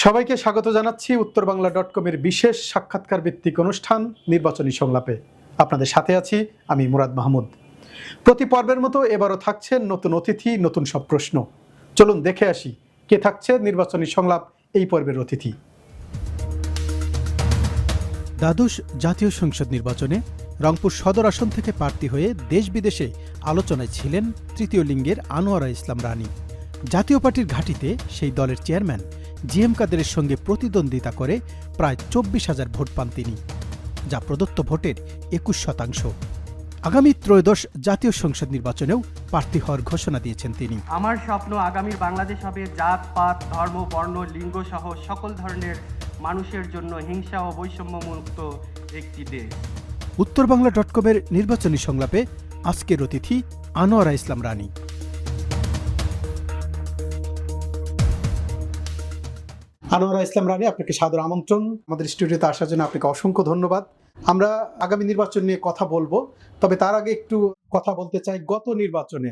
সবাইকে স্বাগত জানাচ্ছি উত্তর বাংলা .com-এর বিশেষ সাক্ষাৎকার ভিত্তিক অনুষ্ঠান নির্বাচনী সংলাপে। আপনাদের সাথে আছি আমি মুরাদ মাহমুদ। প্রতি পর্বের মতো এবারও থাকছে নতুন অতিথি, নতুন সব প্রশ্ন। চলুন দেখে আসি কে থাকছে নির্বাচনী সংলাপ এই পর্বের অতিথি। দ্বাদশ জাতীয় সংসদ নির্বাচনে রংপুর সদর আসন থেকে প্রার্থী হয়ে দেশ বিদেশে আলোচনায় ছিলেন তৃতীয় লিঙ্গের আনোয়ারা ইসলাম রানী। জাতীয় পার্টির ঘাঁটিতে সেই দলের চেয়ারম্যান জিএম কাদেরের সঙ্গে প্রতিদ্বন্দ্বিতা করে প্রায় 24,000 ভোট পান তিনি, যা প্রদত্ত ভোটের 21%। আগামী ত্রয়োদশ জাতীয় সংসদ নির্বাচনেও প্রার্থী হওয়ার ঘোষণা দিয়েছেন তিনি। আমার স্বপ্ন আগামীর বাংলাদেশ হবে জাত পাত ধর্ম বর্ণ লিঙ্গ সহ সকল ধরনের মানুষের জন্য হিংসা ও বৈষম্য মুক্ত একটি দেশ। উত্তর বাংলা .com-এর নির্বাচনী সংলাপে আজকের অতিথি আনোয়ারা ইসলাম রানী। আনোয়ারা ইসলাম রানী, আপনাকে সাদর আমন্ত্রণ। আমাদের স্টুডিওতে আসার জন্য আপনাকে অসংখ্য ধন্যবাদ। আমরা আগামী নির্বাচন নিয়ে কথা বলবো, তবে তার আগে একটু কথা বলতে চাই গত নির্বাচনে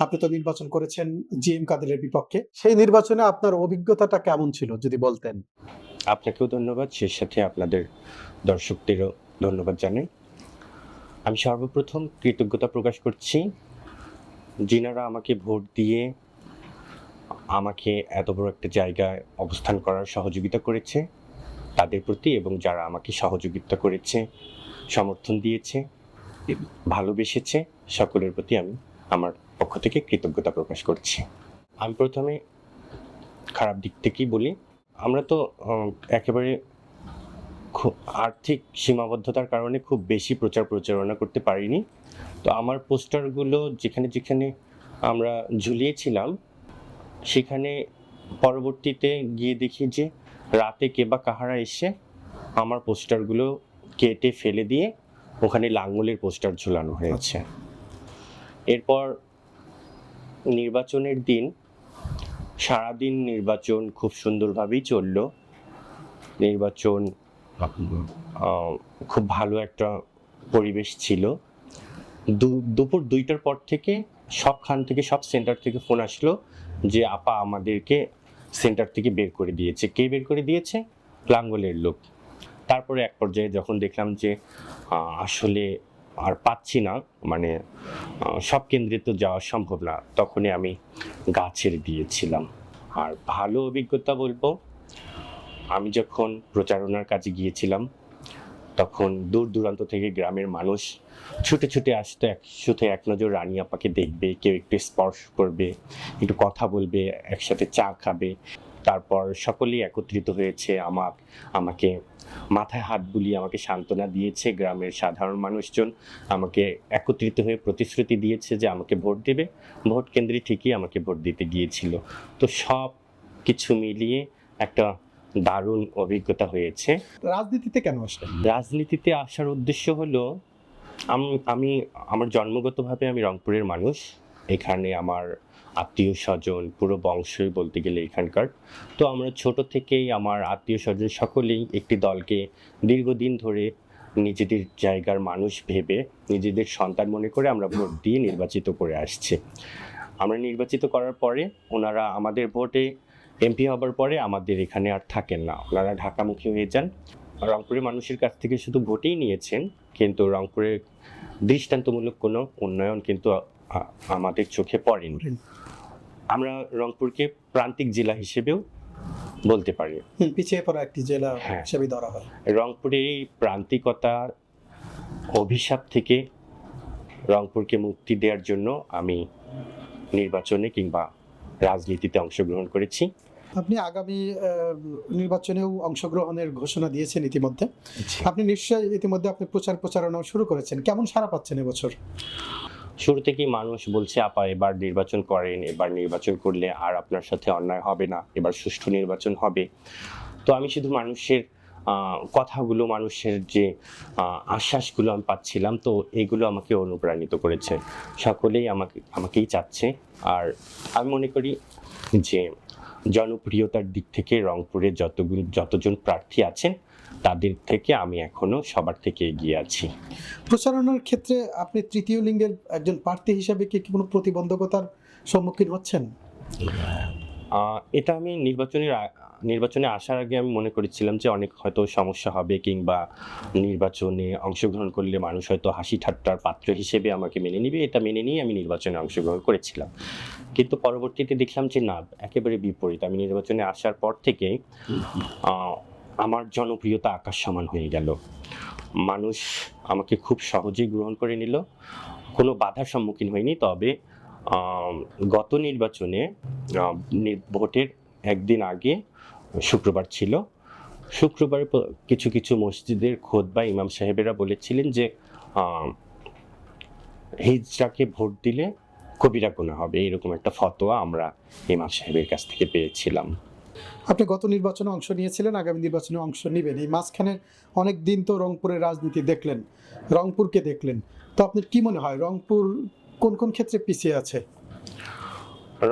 আপনি তো নির্বাচন করেছেন জিএম কাদেরের বিপক্ষে। সেই নির্বাচনে আপনার অভিজ্ঞতাটা কেমন ছিল যদি বলতেন। আপনাকেও ধন্যবাদ, সে সাথে আপনাদের দর্শকদেরও ধন্যবাদ জানাই। আমি সর্বপ্রথম কৃতজ্ঞতা প্রকাশ করছি যিনারা আমাকে ভোট দিয়ে আমাকে এত বড় একটা জায়গায় অবস্থান করার সহযোগিতা করেছে তাদের প্রতি, এবং যারা আমাকে সহযোগিতা করেছে, সমর্থন দিয়েছে, ভালোবেসেছে, সকলের প্রতি আমি আমার পক্ষ থেকে কৃতজ্ঞতা প্রকাশ করছি। আমি প্রথমে খারাপ দিক থেকেই বলি। আমরা তো একেবারে খুব আর্থিক সীমাবদ্ধতার কারণে খুব বেশি প্রচারণা করতে পারিনি। তো আমার পোস্টারগুলো যেখানে যেখানে আমরা ঝুলিয়েছিলাম সেখানে পরবর্তীতে গিয়ে দেখি যে রাতে কে বা কাহারা এসে আমার পোস্টারগুলো কেটে ফেলে দিয়ে ওখানে লাঙ্গলের পোস্টার ঝুলানো হয়েছে। এরপর নির্বাচনের দিন সারাদিন নির্বাচন খুব সুন্দরভাবেই চলল। নির্বাচন খুব ভালো একটা পরিবেশ ছিল। দুপুর 2টার পর থেকে সবখান থেকে সব সেন্টার থেকে ফোন আসলো যে আপা আমাদেরকে সেন্টার থেকে বের করে দিয়েছে। কে বের করে দিয়েছে? লাঙ্গলের লোক। তারপরে এক পর্যায়ে যখন দেখলাম যে আসলে আর পাচ্ছি না, মানে সব কেন্দ্রে তো যাওয়া সম্ভব না, তখনই আমি গা ছেড়ে দিয়েছিলাম। আর ভালো অভিজ্ঞতা বলবো, আমি যখন প্রচারণার কাজে গিয়েছিলাম তখন দূর দূরান্ত থেকে গ্রামের মানুষ ছুটে ছুটে আসতো, একসাথে এক নজর রানী আপাকে দেখবে, কেউ একটু স্পর্শ করবে, একটু কথা বলবে, একসাথে চা খাবে। তারপর সকলেই একত্রিত হয়েছে, আমাকে মাথায় হাত বুলিয়ে আমাকে সান্ত্বনা দিয়েছে। গ্রামের সাধারণ মানুষজন আমাকে একত্রিত হয়ে প্রতিশ্রুতি দিয়েছে যে আমাকে ভোট দেবে। ভোট কেন্দ্রে ঠিকই আমাকে ভোট দিতে গিয়েছিল। তো সব কিছু মিলিয়ে একটা দারুণ অভিজ্ঞতা হয়েছে। রাজনীতিতে কেন আসলেন? রাজনীতিতে আসার উদ্দেশ্য হলো আমি আমার জন্মগতভাবে আমি রংপুরের মানুষ। এখানে আমার আত্মীয় স্বজন পুরো বংশই বলতে গেলে এখানকার। তো আমরা ছোট থেকেই আমার আত্মীয় স্বজন সকলেই একটি দলকে দীর্ঘদিন ধরে নিজেদের জায়গার মানুষ ভেবে, নিজেদের সন্তান মনে করে আমরা ভোট দিয়ে নির্বাচিত করে আসছি। আমরা নির্বাচিত করার পরে ওনারা আমাদের ভোটে এমপি হবার পরে আমাদের এখানে আর থাকেন না, ওনারা ঢাকামুখী হয়ে যান। রংপুরের মানুষের কাছ থেকে শুধু ভোটেই নিয়েছেন, কিন্তু রংপুরের দৃষ্টান্তমূলক কোনো উন্নয়ন কিন্তু আমাদের চোখে পড়েনি। আমরা রংপুরকে প্রান্তিক জেলা হিসেবেও বলতে পারি, পিছিয়ে পড়া একটি জেলা হিসেবে ধরা হয়। রংপুরের এই প্রান্তিকতা অভিশাপ থেকে রংপুরকে মুক্তি দেওয়ার জন্য আমি নির্বাচনে কিংবা রাজনীতিতে অংশগ্রহণ করেছি। আপনি আগামী নির্বাচনেও অংশগ্রহণের ঘোষণা দিয়েছেন ইতিমধ্যে। আপনি নিশ্চয়ই ইতিমধ্যে আপনি প্রচারণা শুরু করেছেন। কেমন সাড়া পাচ্ছেন এবছর? শুরু থেকেই মানুষ বলছে আপা এবার নির্বাচন করেন, এবার নির্বাচন করলে আর আপনার সাথে অন্যায় হবে না, এবার সুষ্ঠু নির্বাচন হবে। তো আমি শুধু মানুষের কথাগুলো, মানুষের যে আশ্বাসগুলো আমি পাচ্ছিলাম, তো এগুলো আমাকে অনুপ্রাণিত করেছে। সকলেই আমাকেই চাচ্ছে। আর আমি মনে করি যে জনপ্রিয়তার দিক থেকে রংপুরে যতজন প্রার্থী আছেন তাদের থেকে আমি এখনো সবার থেকে এগিয়ে আছি। প্রচারণার ক্ষেত্রে আপনি তৃতীয় লিঙ্গের একজন প্রার্থী হিসাবে কি কোনো প্রতিবন্ধকতার সম্মুখীন হচ্ছেন? এটা আমি নির্বাচনের নির্বাচনে আসার আগে আমি মনে করেছিলাম যে অনেক হয়তো সমস্যা হবে, কিংবা নির্বাচনে অংশগ্রহণ করলে মানুষ হয়তো হাসি ঠাট্টার পাত্র হিসেবে আমাকে মেনে নিবে, এটা মেনে নিয়ে আমি নির্বাচনে অংশগ্রহণ করেছিলাম। কিন্তু পরবর্তীতে দেখলাম যে না, একেবারে বিপরীত। আমি নির্বাচনে আসার পর থেকে আমার জনপ্রিয়তা আকাশ সমান হয়ে গেল। মানুষ আমাকে খুব সহজেই গ্রহণ করে নিল, কোনো বাধার সম্মুখীন হয়নি। তবে গত নির্বাচনে ভোটের একদিন আগে শুক্রবার ছিল, শুক্রবারে কিছু কিছু মসজিদের খোতবা ইমাম সাহেবেরা বলেছিলেন যে হিজড়াকে ভোট দিলে কবিরা গুনাহ হবে, এরকম একটা ফতোয়া আমরা ইমাম সাহেবের কাছ থেকে পেয়েছিলাম। আপনি গত নির্বাচনে অংশ নিয়েছিলেন, আগামী নির্বাচনে অংশ নেবেন। এই মাঝখানে অনেক দিন তো রংপুরের রাজনীতি দেখলেন, রংপুরকে দেখলেন, তো আপনার কি মনে হয় রংপুর কোন কোন ক্ষেত্রে পিছিয়ে আছে?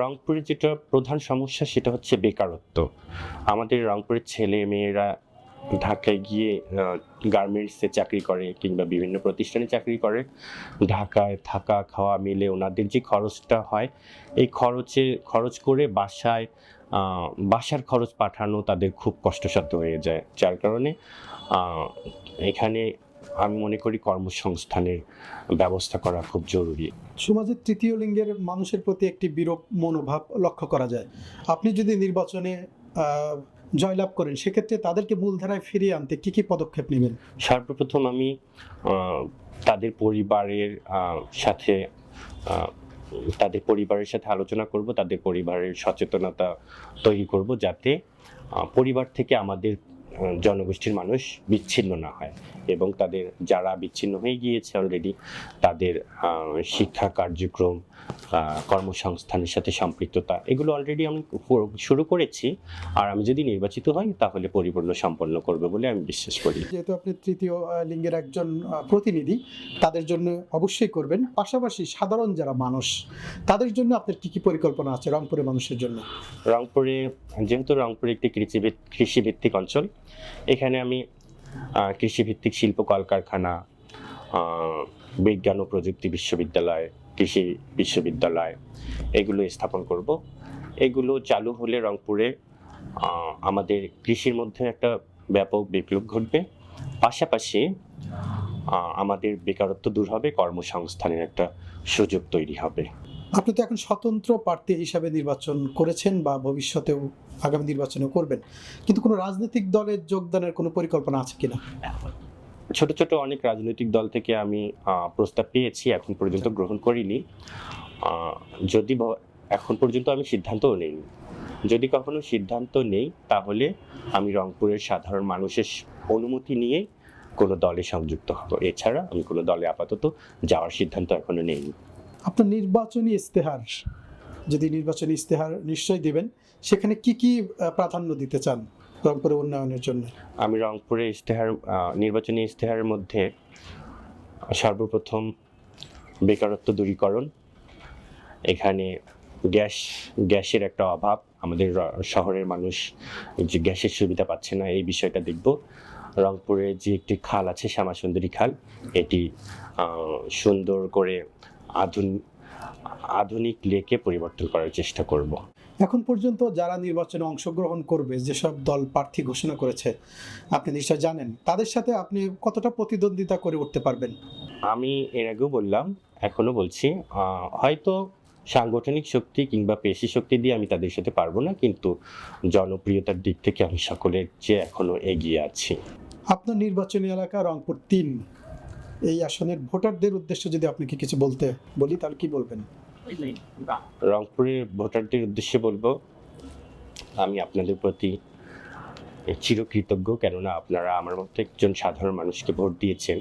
রংপুরের যেটা প্রধান সমস্যা সেটা হচ্ছে বেকারত্ব। আমাদের রংপুরের ছেলে মেয়েরা ঢাকায় গিয়ে গার্মেন্টসে চাকরি করে কিংবা বিভিন্ন প্রতিষ্ঠানে চাকরি করে। ঢাকায় থাকা খাওয়া মিলে ওনাদের যে খরচটা হয়, এই খরচ করে বাসার খরচ পাঠানো তাদের খুব কষ্টসাধ্য হয়ে যায়। যার কারণে এখানে আমি মনে করি কর্মসংস্থানের ব্যবস্থা করা খুব জরুরি। সমাজের তৃতীয় লিঙ্গের মানুষের প্রতি একটি বিরূপ মনোভাব লক্ষ্য করা যায়। আপনি যদি নির্বাচনে জয়লাভ করেন, সেক্ষেত্রে তাদেরকে মূলধারায় ফিরিয়ে আনতে কি কি পদক্ষেপ নেবেন? সর্বপ্রথম আমি তাদের পরিবারের সাথে আলোচনা করব, তাদের পরিবারের সচেতনতা তৈরি করব, যাতে পরিবার থেকে আমাদের জনগোষ্ঠীর মানুষ বিচ্ছিন্ন না হয়, এবং তাদের যারা বিচ্ছিন্ন হয়ে গিয়েছে অলরেডি তাদের শিক্ষা কার্যক্রম, কর্মসংস্থানের সাথে সম্পৃক্ততা, এগুলো অলরেডি আমি শুরু করেছি। আর আমি যদি নির্বাচিত হই তাহলে পরিপূর্ণ সম্পন্ন করবে বলে আমি বিশ্বাস করি। যেহেতু আপনি তৃতীয় লিঙ্গের একজন প্রতিনিধি, তাদের জন্য অবশ্যই করবেন। পাশাপাশি সাধারণ যারা মানুষ, তাদের জন্য আপনার কি কি পরিকল্পনা আছে রংপুরের মানুষের জন্য? যেহেতু রংপুর একটি কৃষিভিত্তিক অঞ্চল, এখানে আমি কৃষিভিত্তিক শিল্প কলকারখানা, বিজ্ঞান ও প্রযুক্তি বিশ্ববিদ্যালয়, কৃষি বিশ্ববিদ্যালয়, এগুলো স্থাপন করব। এগুলো চালু হলে রংপুরে আমাদের কৃষির মধ্যে একটা ব্যাপক বিপ্লব ঘটবে। পাশাপাশি আমাদের বেকারত্ব দূর হবে, কর্মসংস্থানের একটা সুযোগ তৈরি হবে। আপনি তো এখন স্বতন্ত্র প্রার্থী হিসাবে নির্বাচন করেছেন বা ভবিষ্যতেও আগামী নির্বাচনেও করবেন, কিন্তু কোনো রাজনৈতিক দলে যোগদানের কোনো পরিকল্পনা আছে কিনা? ছোট ছোট অনেক রাজনৈতিক দল থেকে আমি প্রস্তাব পেয়েছি, এখন পর্যন্ত গ্রহণ করিনি। যদি এখন পর্যন্ত আমি সিদ্ধান্তও নেইনি। যদি কখনো সিদ্ধান্ত নেই তাহলে আমি রংপুরের সাধারণ মানুষের অনুমতি নিয়ে কোনো দলে সংযুক্ত হব। এছাড়া আমি কোনো দলে আপাতত যাওয়ার সিদ্ধান্ত এখনো নেইনি। আপনার নির্বাচনী ইস্তেহার, যদি নির্বাচনী ইস্তেহার নিশ্চয়ই দিবেন, সেখানে কি কি প্রাধান্য দিতে চান রংপুরের উন্নয়নের জন্য? আমি রংপুরের নির্বাচনী ইস্তেহারের মধ্যে সর্বপ্রথম বেকারত্ব দূরীকরণ, এখানে গ্যাসের একটা অভাব, আমাদের শহরের মানুষ যে গ্যাসের সুবিধা পাচ্ছে না, এই বিষয়টা দেখব। রংপুরে যে একটি খাল আছে শ্যামাসুন্দরী খাল, এটি সুন্দর করে আধুনিক লেকে পরিবর্তন করার চেষ্টা করব। এখন পর্যন্ত যারা নির্বাচনে অংশগ্রহণ করবে, যেসব দল প্রার্থী ঘোষণা করেছে আপনি নিশ্চয় জানেন, তাদের সাথে আপনি কতটা প্রতিদ্বন্দ্বিতা করে উঠতে পারবেন? আমি এর আগেও বললাম, এখনো বলছি, হয়তো সাংগঠনিক শক্তি কিংবা পেশি শক্তি দিয়ে আমি তাদের সাথে পারবো না, কিন্তু জনপ্রিয়তার দিক থেকে আমি সকলের চেয়ে এখনো এগিয়ে আছি। আপনার নির্বাচনী এলাকা রংপুর ৩, এই আসনের ভোটারদের উদ্দেশ্যে যদি আপনাকে কিছু বলতে বলি, তাহলে কি বলবেন? রংপুরের ভোটারদের উদ্দেশ্যে বলবো, আমি আপনাদের প্রতি চিরকৃতজ্ঞ, কেননা আপনারা আমার মতো একজন সাধারণ মানুষকে ভোট দিয়েছেন।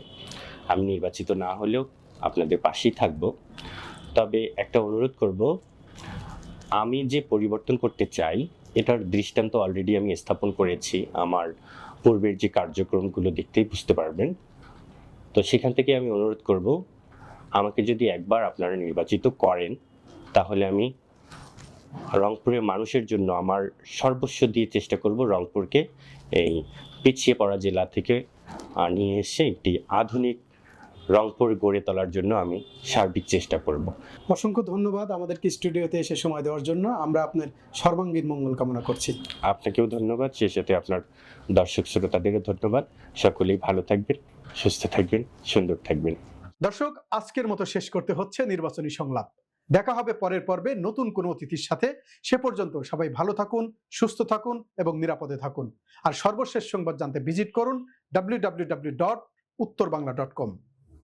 আমি নির্বাচিত না হলেও আপনাদের পাশেই থাকব। তবে একটা অনুরোধ করব, আমি যে পরিবর্তন করতে চাই এটার দৃষ্টান্ত অলরেডি আমি স্থাপন করেছি। আমার পূর্বের যে কার্যক্রমগুলো দেখতেই বুঝতে পারবেন। তো সেখান থেকে আমি অনুরোধ করব, আমাকে যদি একবার আপনারা নির্বাচিত করেন তাহলে আমি রংপুরের মানুষের জন্য আমার সর্বস্ব দিয়ে চেষ্টা করব রংপুরকে এই পিছিয়ে পড়া জেলা থেকে নিয়ে এসে একটি আধুনিক রংপুর গড়ে তোলার জন্য আমি সার্বিক চেষ্টা করব। অসংখ্য ধন্যবাদ আমাদেরকে স্টুডিওতে এসে সময় দেওয়ার জন্য। আমরা আপনার সর্বাঙ্গীন মঙ্গল কামনা করছি। আপনাকেও ধন্যবাদ, সেই সাথে আপনার দর্শক শ্রোতাদেরও ধন্যবাদ। সকলেই ভালো থাকবেন, সুস্থ থাকবেন, সুন্দর থাকবেন। দর্শক, আজকের মতো শেষ করতে হচ্ছে নির্বাচনী সংলাপ। দেখা হবে পরের পর্বে নতুন কোনো অতিথির সাথে। সে পর্যন্ত সবাই ভালো থাকুন, সুস্থ থাকুন এবং নিরাপদে থাকুন। আর সর্বশেষ সংবাদ জানতে ভিজিট করুন www.uttorbangla.com।